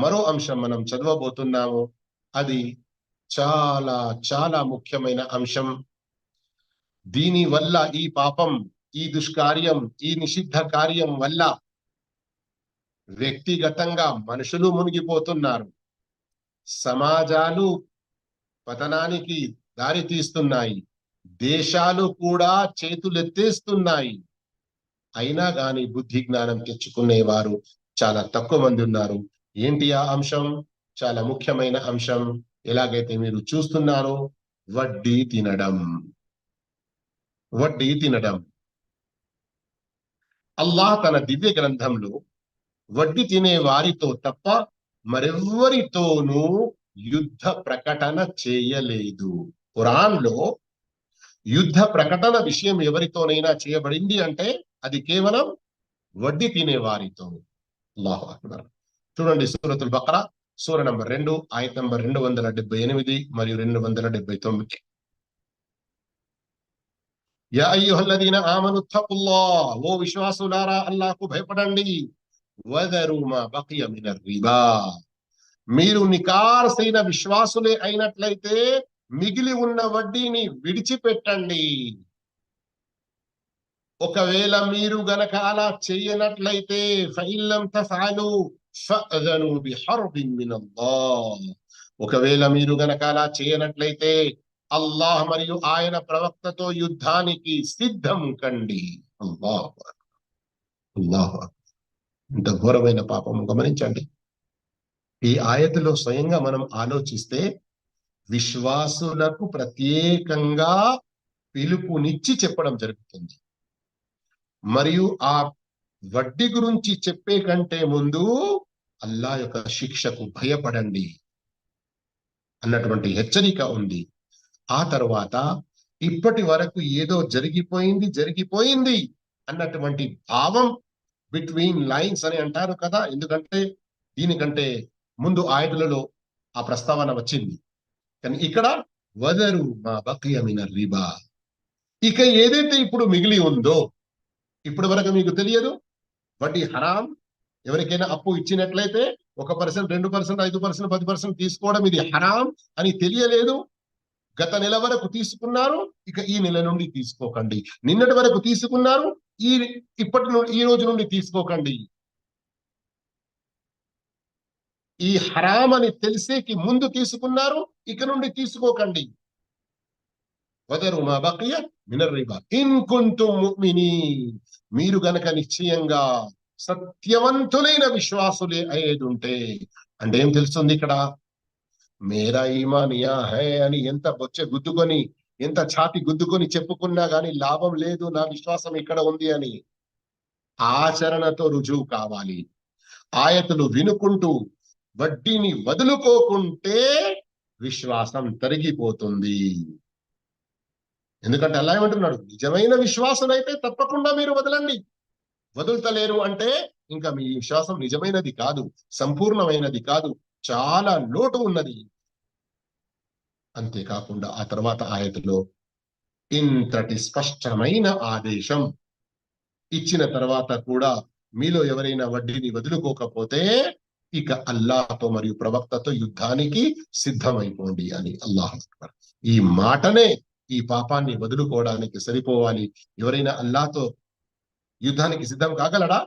మరో అంశం మనం చదవబోతున్నాము. అది చాలా చాలా ముఖ్యమైన అంశం. దీని వల్ల ఈ పాపం, ఈ దుష్కార్యం, ఈ నిషిద్ధ కార్యం వల్ల వ్యక్తిగతంగా మనుషులు మునిగిపోతున్నారు, సమాజాలు పతనానికి దారి తీస్తున్నాయి, దేశాలు కూడా చేతులెత్తేస్తున్నాయి. అయినా గాని బుద్ధి జ్ఞానం తెచ్చుకునేవారు చాలా తక్కువ మంది ఉన్నారు. ఏంటి ఆ అంశం? చాలా ముఖ్యమైన అంశం. ఎలాగైతే మీరు చూస్తున్నారో, వడ్డీ తినడం. వడ్డీ తినడం. అల్లాహ్ తన దివ్య గ్రంథంలో వడ్డీ తినే వారితో తప్ప మరెవ్వరితోనూ యుద్ధ ప్రకటన చేయలేదు. ఖురాన్లో యుద్ధ ప్రకటన విషయం ఎవరితోనైనా చేయబడింది అంటే అది కేవలం వడ్డీ తినే వారితో. అల్లాహు అక్బర్. చూడండి, సూరతుల్ బకరా సూర నంబర్ 2 ఆయత్ నంబర్ 278 మరియు 279. యా అయ్యుహల్లదీన ఆమను తఖుల్లాహ్, ఓ విశ్వాసులారా అల్లాహ్కు భయపడండి. వదరు మా బకియ మినర్ రిబా, మీరు నికార్సైన విశ్వాసులే అయినట్లయితే మిగిలి ఉన్న వడ్డీని విడిచిపెట్టండి. ఒకవేళ మీరు గనక అలా చేయనట్లయితే ఫఇల్లం తఫఅలు ఫఅదను బిహర్బిన్ మినల్లాహ్, ఒకవేళ మీరు గనక అలా చేయనట్లయితే అల్లాహ్ మరియు ఆయన ప్రవక్తతో యుద్ధానికి సిద్ధం కండి. అల్లాహ్ అల్లాహ్, ఇంత ఘోరమైన పాపం గమనించండి. ఈ ఆయతలో స్వయంగా మనం ఆలోచిస్తే విశ్వాసులకు ప్రత్యేకంగా పిలుపునిచ్చి చెప్పడం జరుగుతుంది. మరియు ఆ వడ్డీ గురించి చెప్పే కంటే ముందు అల్లా యొక్క శిక్షకు భయపడండి అన్నటువంటి హెచ్చరిక ఉంది. ఆ తర్వాత ఇప్పటి వరకు ఏదో జరిగిపోయింది అన్నటువంటి భావం బిట్వీన్ లైన్స్ అని అంటారు కదా. ఎందుకంటే దీనికంటే ముందు ఆయతులలో ఆ ప్రస్తావన వచ్చింది. కానీ ఇక్కడ వదరు మా బకియ మినర్ రిబా, ఇక ఏదైతే ఇప్పుడు మిగిలి ఉందో, ఇప్పటి వరకు మీకు తెలియదు వడ్డీ హరాం. ఎవరికైనా అప్పు ఇచ్చినట్లయితే 1%, 2%, 5%, 10% తీసుకోవడం ఇది హరాం అని తెలియలేదు. గత నెల వరకు తీసుకున్నారు, ఇక ఈ నెల నుండి తీసుకోకండి. నిన్నటి వరకు తీసుకున్నారు, ఈ రోజు నుండి తీసుకోకండి. ఈ హరాం అని తెలిసేకి ముందు తీసుకున్నారు, ఇక నుండి తీసుకోకండి. వదరు మా బకియ మినర్ రిబా ఇన్ కుంతుం ముమినీన్, మీరు గనక నిశ్చయంగా సత్యవంతులైన విశ్వాసులే అయ్యేదుంటే. అంటే ఏం తెలుస్తుంది ఇక్కడ? మేరా ఈమాన్ యా హై అని ఎంత బొచ్చ గుద్దుకొని, ఎంత ఛాతి గుద్దుకొని చెప్పుకున్నా గాని లాభం లేదు, నా విశ్వాసం ఇక్కడ ఉంది అని. ఆచరణతో రుజువు కావాలి. ఆయతులు వినుకుంటూ వడ్డీని వదులుకోకుంటే విశ్వాసం తరిగిపోతుంది. ఎందుకంటే అల్లాహ్ ఏమంటున్నాడు? నిజమైన విశ్వాసులైతే తప్పకుండా మీరు వదలండి. వదులుతలేరు అంటే ఇంకా మీ విశ్వాసం నిజమైనది కాదు, సంపూర్ణమైనది కాదు, చాలా లోటు ఉన్నది. అంతేకాకుండా ఆ తర్వాత ఆయతులో ఇంతటి స్పష్టమైన ఆదేశం ఇచ్చిన తర్వాత కూడా మీలో ఎవరైనా వడ్డీని వదులుకోకపోతే ఇక అల్లాహ్తో మరియు ప్రవక్తతో యుద్ధానికి సిద్ధమైపోండి అని. అల్లాహ్ అక్బర్. ఈ మాటనే ఈ పాపాన్ని వదులుకోవడానికి సరిపోవాలి. ఎవరైనా అల్లాహ్తో యుద్ధానికి సిద్ధం కాగలడా?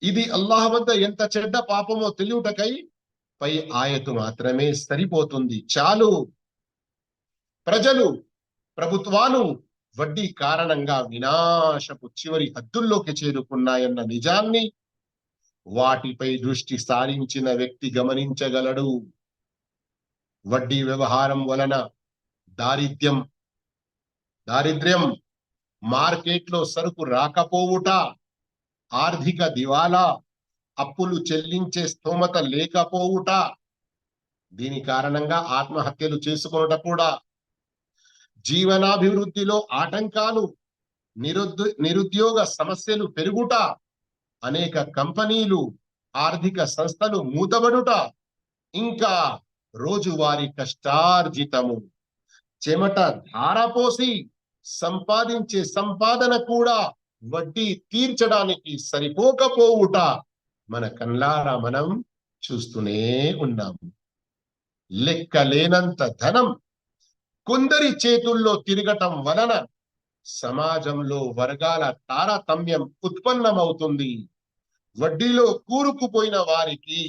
ఇది అల్లాహ్ వద్ద ఎంత చెడ్డ పాపమో తెలియుటకై పై ఆయతు మాత్రమే సరిపోతుంది. చాలు. ప్రజలు, ప్రభుత్వాలు వడ్డీ కారణంగా వినాశపు చివరి హద్దుల్లోకి చేరుకున్నాయన్న నిజాన్ని వాటిపై దృష్టి సారించిన వ్యక్తి గమనించగలడు. వడ్డీ వ్యవహారం వలన దారిద్ర్యం, మార్కెట్లో సరుకు రాకపోవుట, ఆర్థిక దివాలా, అప్పులు చెల్లించే స్తోమత లేకపోవుట, దీని కారణంగా ఆత్మహత్యలు చేసుకొనుట కూడా, జీవనాభివృద్ధిలో ఆటంకాలు, నిరుద్యోగ సమస్యలు పెరుగుట, అనేక కంపెనీలు, ఆర్థిక సంస్థలు మూతబడుట, ఇంకా రోజువారీ కష్టార్జితము, చెమట ధారపోసి సంపాదించే సంపాదన కూడా వడ్డీ తీర్చడానికి సరిపోకపోవుట, మన కళ్ళారా మనం చూస్తూనే ఉన్నాము. లెక్కలేనంత ధనం కొందరి చేతుల్లో తిరగటం వలన సమాజంలో వర్గాల తారతమ్యం ఉత్పన్నమవుతుంది. వడ్డీలో కూరుకుపోయిన వారికి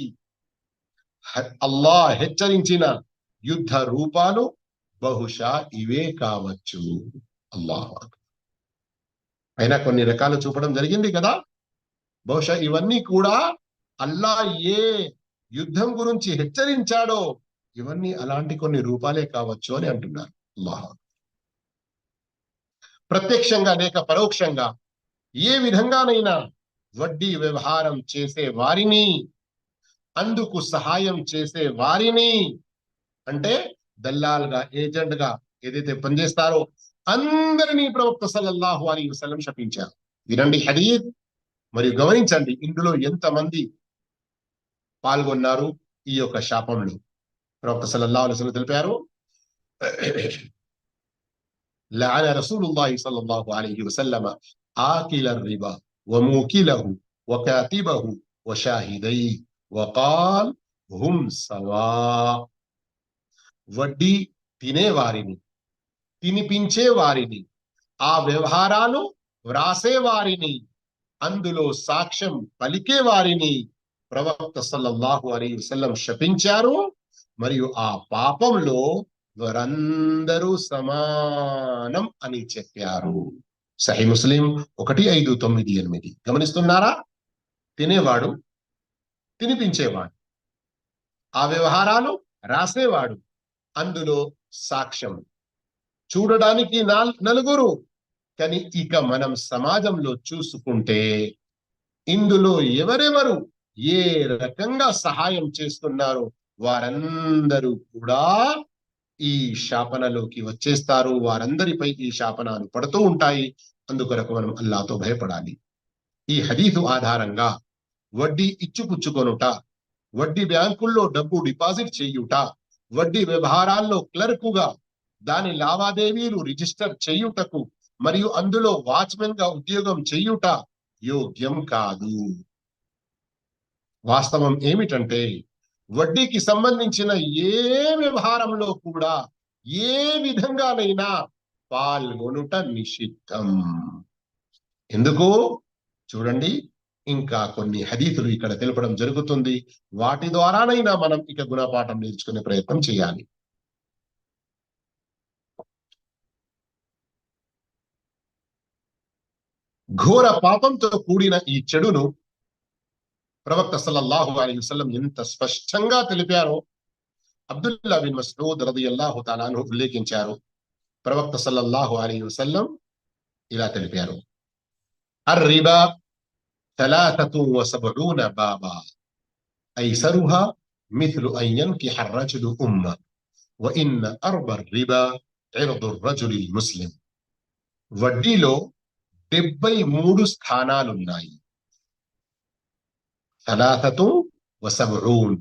అల్లాహ్ హెచ్చరించిన యుద్ధ రూపాలు బహుశా ఇవే కావచ్చు. అల్లాహ్ అయినా కొన్ని రకాలు చూపడం జరిగింది కదా. బహుశా ఇవన్నీ కూడా అల్లాహ్ ఏ యుద్ధం గురించి హెచ్చరించాడో ఇవన్నీ అలాంటి కొన్ని రూపాలే కావచ్చు అని అంటున్నారు. అల్లాహ్ ప్రత్యక్షంగా లేక పరోక్షంగా ఏ విధంగానైనా వడ్డీ వ్యవహారం చేసే వారిని, అందుకు సహాయం చేసే వారిని, అంటే దల్లాల్గా, ఏజెంట్ గా ఏదైతే పనిచేస్తారో అందరినీ ప్రవక్త సల్లల్లాహు అలైహి వసల్లం శపించారు. వినండి హదీత్ మరియు గమనించండి ఇందులో ఎంతమంది పాల్గొన్నారు ఈ యొక్క శాపంలో. ప్రవక్త సల్లల్లాహు అలైహి వసల్లం తెలిపారు, లఅన రసూలుల్లాహి సల్లల్లాహు అలైహి వసల్లం ఆకిల రిబా వమూకిలహు వకాతిబహు వషాహిదైహి వకాల్ హుం సవా. వడ్డీ తినేవారిని, తినిపించే వారిని, ఆ వ్యవహారాలు వ్రాసే వారిని, అందులో సాక్ష్యం పలికే వారిని ప్రవక్త సల్లల్లాహు అలైహి వసల్లం శపించారు. మరియు ఆ పాపంలో వారందరూ సమానం అని చెప్పారు. సహీ ముస్లిం 1598. గమనిస్తున్నారా? తినేవాడు, తినిపించేవాడు, ఆ వ్యవహారాలు రాసేవాడు, అందులో సాక్ష్యం, చూడడానికి నలుగురు. కానీ ఇక మనం సమాజంలో చూసుకుంటే ఇందులో ఎవరెవరు ఏ రకంగా సహాయం చేస్తున్నారో వారందరూ కూడా ఈ శాపనలోకి వచ్చేస్తారు. వారందరిపై ఈ శాపనాలు పడుతూ ఉంటాయి. అందుకొరకు మనం అల్లాహ్తో భయపడాలి. ఈ హదీసు ఆధారంగా వడ్డీ ఇచ్చిపుచ్చుకొనుట, వడ్డీ బ్యాంకుల్లో డబ్బు డిపాజిట్ చేయుట, వడ్డీ వ్యవహారాల్లో క్లర్కుగా దాని లావాదేవీలు రిజిస్టర్ చేయుటకు మరియు అందులో వాచ్మెన్ గా ఉద్యోగం చేయుట యోగ్యం కాదు. వాస్తవం ఏమిటంటే వడ్డీకి సంబంధించిన ఏ వ్యవహారంలో కూడా ఏ విధంగానైనా పాల్గొనుట నిషిద్ధం. ఎందుకు చూడండి, ఇంకా కొన్ని హదీతులు ఇక్కడ తెలపడం జరుగుతుంది. వాటి ద్వారానైనా మనం ఇక గుణపాఠం నేర్చుకునే ప్రయత్నం చేయాలి. ఘోర పాపంతో కూడిన ఈ చెడును ప్రవక్త సల్లల్లాహు అలైహి వసల్లం ఎంత స్పష్టంగా తెలిపారో అబ్దుల్లా బిన్ మస్ఊద్ రదియల్లాహు తఆలా అన్హు ఉల్లేఖించారు. ప్రవక్త సల్లల్లాహు అలైహి వసల్లం ఇలా తెలిపారు, అర్రిబా 73 బాబా ఐసరుహా మిథ్లు అన్ యన్కిహ అర్రజులు ఉమ్మ వ ఇన్న అర్బ రిబా ఇర్దు రజులిల్ ముస్లిం. వడ్డీలో 73 స్థానాలున్నాయి. 73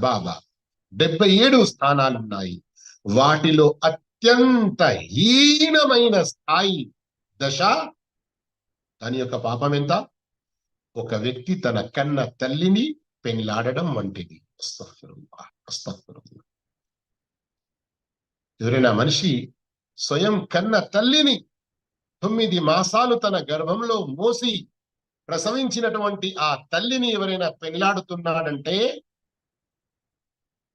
బాబా 77 స్థానాలున్నాయి. వాటిలో అత్యంత హీనమైన స్థాయి దశ, దాని యొక్క పాపం ఎంత? ఒక వ్యక్తి తన కన్న తల్లిని పెళ్లాడడం వంటిది. అస్తగ్ఫిరుల్లాహ్, అస్తగ్ఫిరుల్లాహ్. ఎవరైనా మనిషి స్వయం కన్న తల్లిని 9 మాసాలు తన గర్భంలో మోసి ప్రసవించినటువంటి ఆ తల్లిని ఎవరైనా పెళ్లాడుతున్నాడంటే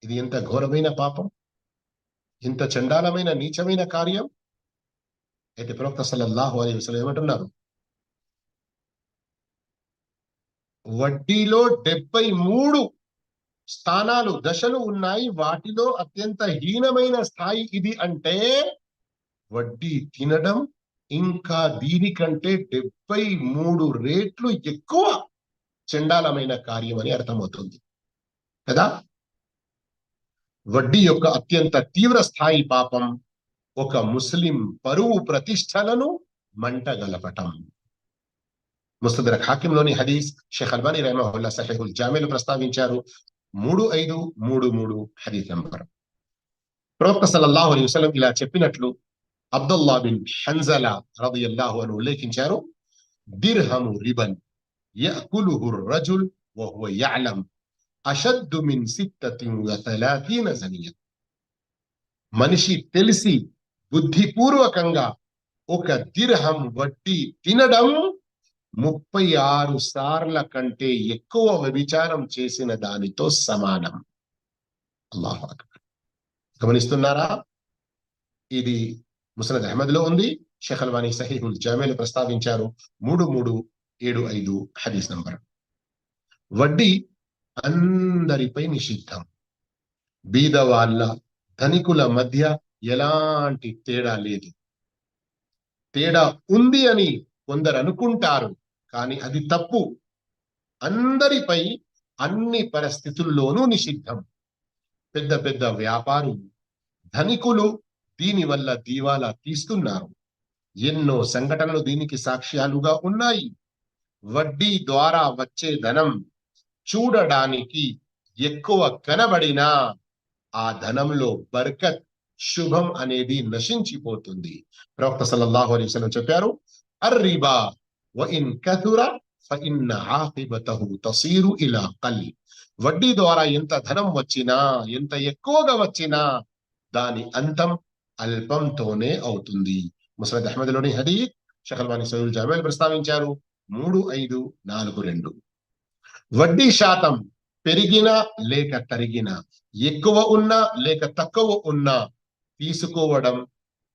ఇది ఎంత ఘోరమైన పాపం, ఇంత చండాలమైన నీచమైన కార్యం. అయితే ప్రవక్త సల్లల్లాహు అలైహి వసల్లం ఏమంటున్నారు? వడ్డీలో 73 స్థానాలు, దశలు ఉన్నాయి. వాటిలో అత్యంత హీనమైన స్థాయి ఇది అంటే వడ్డీ తినడం ఇంకా దీనికంటే 73 రెట్లు ఎక్కువ చండాలమైన కార్యం అని అర్థమవుతుంది కదా. వడ్డీ యొక్క అత్యంత తీవ్ర స్థాయి పాపం ఒక ముస్లిం పరువు ప్రతిష్టలను మంటగలపటం. ముస్తదరక్ హాకింలోని హదీస్ షేఖ్ అల్బానీ రహిమహుల్లా సహీహుల్ జామీలో ప్రస్తావించారు. 3533 హదీస్ నంబర్. ప్రవక్త సల్లల్లాహు అలైహి వసల్లం ఇలా చెప్పినట్లు అబ్దుల్లా బిన్ హన్జలా రదియల్లాహు అన్హు ఉల్లేఖించారు, దిర్హము రిబన్ యఅకులుహు రజుల్ వహువ యఅలం అషద్దు మిన్ సిత్తతిన్ వసలాసీన జనియ. మనిషి తెలిసి బుద్ధిపూర్వకంగా ఒక దిర్హం వడ్డీ తినడం 36 సార్ల కంటే ఎక్కువ వ్యభిచారం చేసిన దానితో సమానం. అల్లాహు అక్బర్. గమనిస్తున్నారా? ఇది ముస్నద్ అహ్మద్ లో ఉంది. షేఖ్ అల్బానీ సహీహుల్ జామీలో ప్రస్తావించారు. 3375 హదీస్ నంబర్. వడ్డీ అందరిపై నిషిద్ధం. బీద వాళ్ళ ధనికుల మధ్య ఎలాంటి తేడా లేదు. తేడా ఉంది అని కొందరు అనుకుంటారు, కానీ అది తప్పు. అందరిపై అన్ని పరిస్థితుల్లోనూ నిషిద్ధం. పెద్ద పెద్ద వ్యాపారులు, ధనికులు దీనివల్ల దీవాలా తీస్తున్నారు. ఎన్నో సంఘటనలు దీనికి సాక్ష్యాలుగా ఉన్నాయి. వడ్డీ ద్వారా వచ్చే ధనం చూడడానికి ఎక్కువ కనబడినా ఆ ధనంలో బర్కత్, శుభం అనేది నశించిపోతుంది. ప్రవక్త సల్లల్లాహు అలైహి వసల్లం చెప్పారు, అర్రిబా వ ఇన్ కథుర ఫఇన్న ఆఖిబతహు తసీరు ఇలా కల్. వడ్డీ ద్వారా ఎంత ధనం వచ్చినా, ఎంత ఎక్కువగా వచ్చినా దాని అంతం అల్పంతోనే అవుతుంది. ముస్నద్ అహ్మద్ లోని హదీస్ షేఖ్ అల్బానీ సహీహుల్ జామీలో ప్రస్తావించారు. 3542. వడ్డీ శాతం పెరిగినా లేక తరిగినా, ఎక్కువ ఉన్నా లేక తక్కువ ఉన్నా తీసుకోవడం,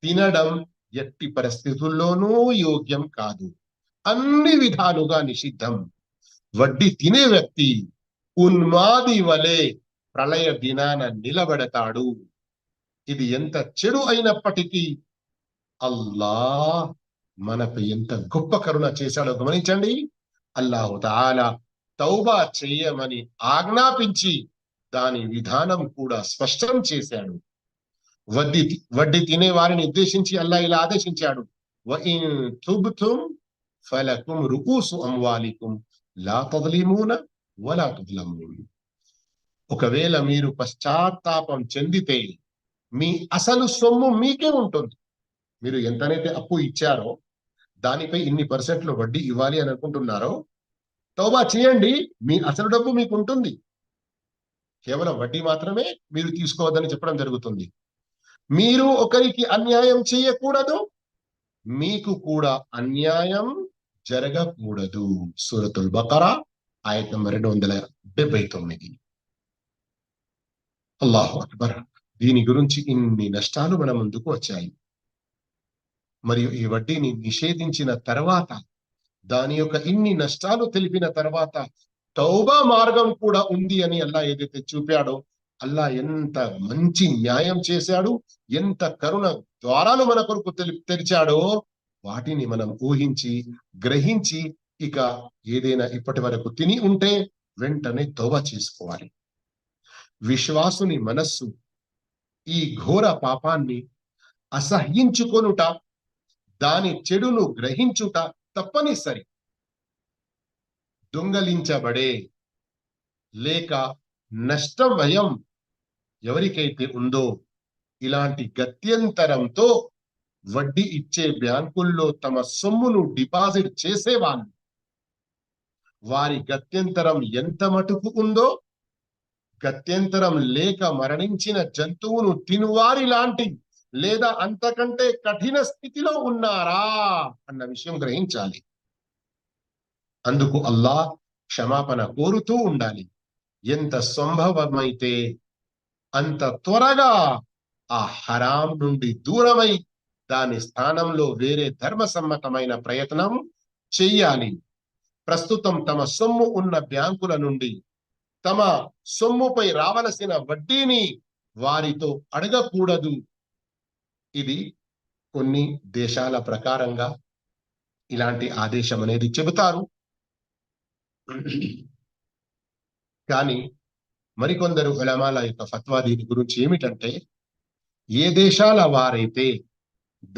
తినడం ఎట్టి పరిస్థితుల్లోనూ యోగ్యం కాదు. అన్ని విధాలుగా నిషిద్ధం. వడ్డీ తినే వ్యక్తి ఉన్మాది వలె ప్రళయ దినాన నిలబడతాడు. ఇది ఎంత చెడు అయినప్పటికీ అల్లాహ్ మనపై ఎంత గొప్ప కరుణ చేశాడో గమనించండి. అల్లాహు తఆలా తౌబా చేయమని ఆజ్ఞాపించి దాని విధానం కూడా స్పష్టం చేశాడు. వడ్డీ తినే వారిని ఉద్దేశించి అల్లాహ్ ఇలా ఆదేశించాడు, వఇన్ తుబ్తుమ్ ఫలకుం రుఊసు అమ్వాలికుం లా తజ్లిమూన వలా తుజ్లమూన్. ఒకవేళ మీరు పశ్చాత్తాపం చెందితే మీ అసలు సొమ్ము మీకే ఉంటుంది. మీరు ఎంతనైతే అప్పు ఇచ్చారో దానిపై ఇన్ని పర్సెంట్లు వడ్డీ ఇవ్వాలి అని అనుకుంటున్నారో, తౌబా చేయండి, మీ అసలు డబ్బు మీకు ఉంటుంది. కేవలం వడ్డీ మాత్రమే మీరు తీసుకోవద్దని చెప్పడం జరుగుతుంది. మీరు ఒకరికి అన్యాయం చేయకూడదు, మీకు కూడా అన్యాయం జరగకూడదు. సూరతుల్ బకరా ఆయత్ నంబర్ 279. అల్లాహు అక్బర్. దీని గురించి ఇన్ని నష్టాలు మన ముందుకు వచ్చాయి. మరియు ఈ వడ్డీని నిషేధించిన తర్వాత, దాని యొక్క ఇన్ని నష్టాలు తెలిపిన తర్వాత తౌబా మార్గం కూడా ఉంది అని అల్లా ఏదైతే చూపాడో, అల్లా ఎంత మంచి న్యాయం చేశాడు, ఎంత కరుణ ద్వారాలు మన కొరకు తెరిచాడో వాటిని మనం ఊహించి గ్రహించి, ఇక ఏదైనా ఇప్పటి వరకు తిని ఉంటే వెంటనే తౌబా చేసుకోవాలి. విశ్వాసుని మనస్సు ఈ ఘోర పాపాన్ని అసహ్యించుకొనుట, దాని చెడును గ్రహించుట తప్పనిసరి. దొంగలించబడే లేక నష్టం భయం ఎవరికైతే ఉందో, ఇలాంటి గత్యంతరంతో వడ్డీ ఇచ్చే బ్యాంకుల్లో తమ సొమ్మును డిపాజిట్ చేసేవాళ్ళు, వారి గత్యంతరం ఎంత మటుకు ఉందో, గత్యంతరం లేక మరణించిన జంతువును తినువారి లాంటి లేదా అంతకంటే కఠిన స్థితిలో ఉన్నారా అన్న విషయం గ్రహించాలి. అందుకు అల్లాహ్ క్షమాపణ కోరుతూ ఉండాలి. ఎంత సంభవమైతే అంత త్వరగా ఆ హరాం నుండి దూరమై దాని స్థానంలో వేరే ధర్మసమ్మతమైన ప్రయత్నం చెయ్యాలి. ప్రస్తుతం తమ సొమ్ము ఉన్న బ్యాంకుల నుండి తమ సొమ్ముపై రావలసిన వడ్డీని వారితో అడగకూడదు. ఇది కొన్ని దేశాల ప్రకారంగా ఇలాంటి ఆదేశం అనేది చెబుతారు. కానీ మరికొందరు ఉలమాల యొక్క ఫత్వా దీని గురించి ఏమిటంటే, ఏ దేశాల వారైతే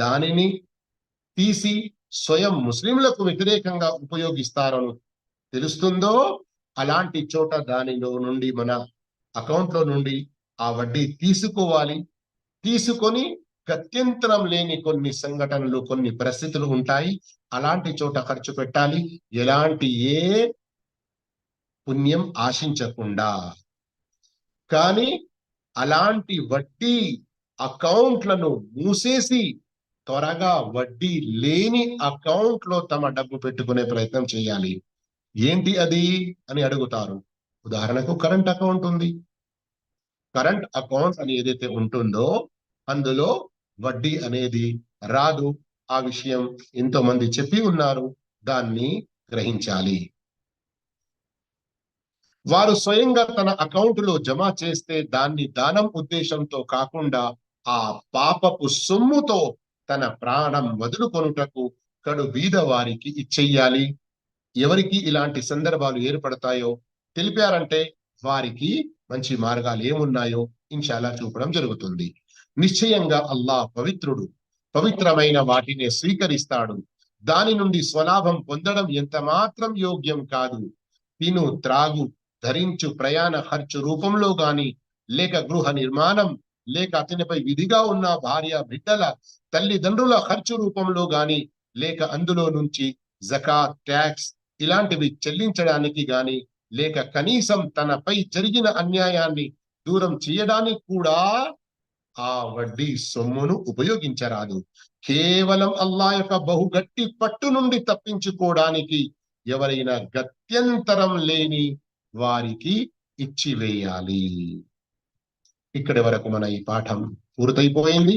దానిని తీసి స్వయం ముస్లింలకు వ్యతిరేకంగా ఉపయోగిస్తారని తెలుస్తుందో, అలాంటి చోట దానిలో నుండి మన అకౌంట్లో నుండి ఆ వడ్డీ తీసుకోవాలి. తీసుకొని గత్యంతరం లేని కొన్ని సంఘటనలు, కొన్ని పరిస్థితులు ఉంటాయి, అలాంటి చోట ఖర్చు పెట్టాలి. ఎలాంటి ఏ పుణ్యం ఆశించకుండా. కానీ అలాంటి వడ్డీ అకౌంట్లను మూసేసి త్వరగా వడ్డీ లేని అకౌంట్ లో తమ డబ్బు పెట్టుకునే ప్రయత్నం చేయాలి. ఏంటి అది అని అడుగుతారు. ఉదాహరణకు కరెంట్ అకౌంట్ ఉంది. కరెంట్ అకౌంట్ అని ఏదైతే ఉంటుందో అందులో వడ్డీ అనేది రాదు. ఆ విషయం ఎంతో మంది చెప్పి ఉన్నారు, దాన్ని గ్రహించాలి. వారు స్వయంగా తన అకౌంట్లో జమ చేస్తే దాన్ని దానం ఉద్దేశంతో కాకుండా ఆ పాపపు సొమ్ముతో తన ప్రాణం వదులుకొనుటకు కడు బీద వారికి ఇచ్చేయాలి. ఎవరికి ఇలాంటి సందర్భాలు ఏర్పడతాయో తెలిపారంటే వారికి మంచి మార్గాలు ఏమున్నాయో ఇన్షాల్లా చూపడం జరుగుతుంది. నిశ్చయంగా అల్లాహ్ పవిత్రుడు, పవిత్రమైన వాటిని స్వీకరిస్తాడు. దాని నుండి స్వలాభం పొందడం ఎంత మాత్రం యోగ్యం కాదు. తిను, త్రాగు, ధరించు, ప్రయాణ ఖర్చు రూపంలో గాని, లేక గృహ నిర్మాణం, లేక అతనిపై విధిగా ఉన్న భార్య బిడ్డల తల్లిదండ్రుల ఖర్చు రూపంలో గాని, లేక అందులో నుంచి జకాత్, ట్యాక్స్ ఇలాంటివి చెల్లించడానికి గాని, లేక కనీసం తనపై జరిగిన అన్యాయాన్ని దూరం చేయడానికి కూడా ఆ వడ్డీ సొమ్మును ఉపయోగించరాదు. కేవలం అల్లాహ్ యొక్క బహుగట్టి పట్టు నుండి తప్పించుకోవడానికి ఎవరైనా గత్యంతరం లేని వారికి ఇచ్చివేయాలి. ఇక్కడి వరకు మన ఈ పాఠం పూర్తయిపోయింది.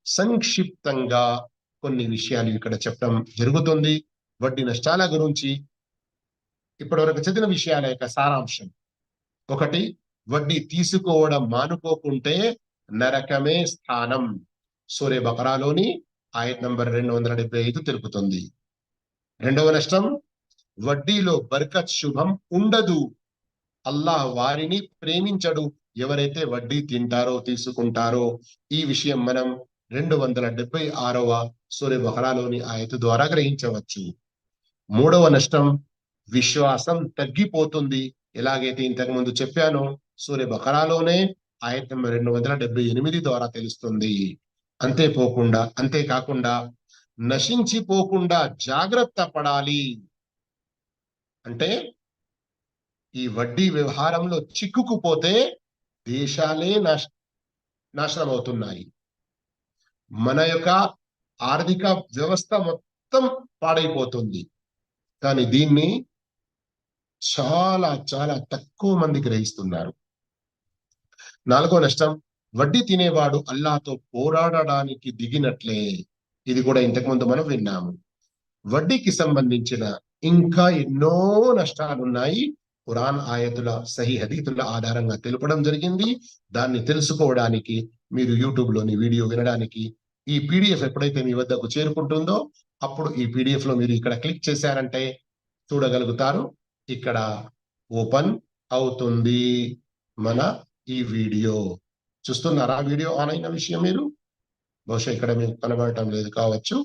సంక్షిప్తంగా కొన్ని విషయాలు ఇక్కడ చెప్పడం జరుగుతుంది. వడ్డీ నష్టాల గురించి ఇప్పటివరకు చదివిన విషయాల యొక్క సారాంశం. ఒకటి, వడ్డీ తీసుకోవడం మానుకోకుంటే నరకమే స్థానం. సూరే బకరాలోని ఆయత్ నంబర్ 275 తెలుపుతుంది. రెండవ నష్టం, వడ్డీలో బర్కత్, శుభం ఉండదు. అల్లాహ్ వారిని ప్రేమించడు ఎవరైతే వడ్డీ తింటారో, తీసుకుంటారో. ఈ విషయం మనం 276వ సూరే బకరాలోని ఆయత్ ద్వారా గ్రహించవచ్చు. మూడవ నష్టం, విశ్వాసం తగ్గిపోతుంది. ఎలాగైతే ఇంతకు ముందు చెప్పానో సూరే బకరాలోనే ఆయత్ నంబర్ 278 ద్వారా తెలుస్తుంది. అంతేకాకుండా నశించిపోకుండా జాగ్రత్త పడాలి. అంటే ఈ వడ్డీ వ్యవహారంలో చిక్కుకుపోతే దేశాలే నాశనం అవుతున్నాయి. మన యొక్క ఆర్థిక వ్యవస్థ మొత్తం పాడైపోతుంది. కానీ దీన్ని చాలా చాలా తక్కువ మంది గ్రహిస్తున్నారు. నాలుగో నష్టం, వడ్డీ తినేవాడు అల్లాహ్తో పోరాడడానికి దిగినట్లే. ఇది కూడా ఇంతకుముందు మనం విన్నాము. వడ్డీకి సంబంధించిన ఇంకా ఎన్నో నష్టాలున్నాయి. ఖురాన్ ఆయతుల, సహీ హదీతుల ఆధారంగా తెలుపడం జరిగింది. దాన్ని తెలుసుకోవడానికి మీరు యూట్యూబ్ లోని వీడియో వినడానికి ఈ పీడిఎఫ్ ఎప్పుడైతే మీ వద్దకు చేరుకుంటుందో అప్పుడు ఈ పీడిఎఫ్ లో మీరు ఇక్కడ క్లిక్ చేశారంటే చూడగలుగుతారు. ఇక్కడ ఓపెన్ అవుతుంది మన ఈ వీడియో. చూస్తున్నారా వీడియో ఆన్ అయిన విషయం? మీరు బహుశా ఇక్కడ మీకు కనబడటం లేదు కావచ్చు.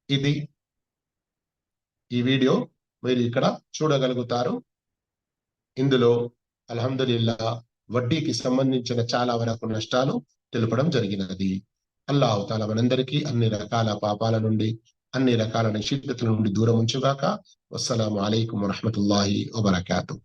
ఇది ఈ వీడియో మీరు ఇక్కడ చూడగలుగుతారు. ఇందులో అల్హమ్దులిల్లా వడ్డీకి సంబంధించిన చాలా వరకు నష్టాలు తెలుపడం జరిగినది. అల్లాహు తాలా మనందరికీ అన్ని రకాల పాపాల నుండి, అన్ని రకాల నిషిద్ధతల నుండి దూరం ఉంచుగాక. వస్సలాము అలైకుం వరహ్మతుల్లాహి వబరకాతుహు.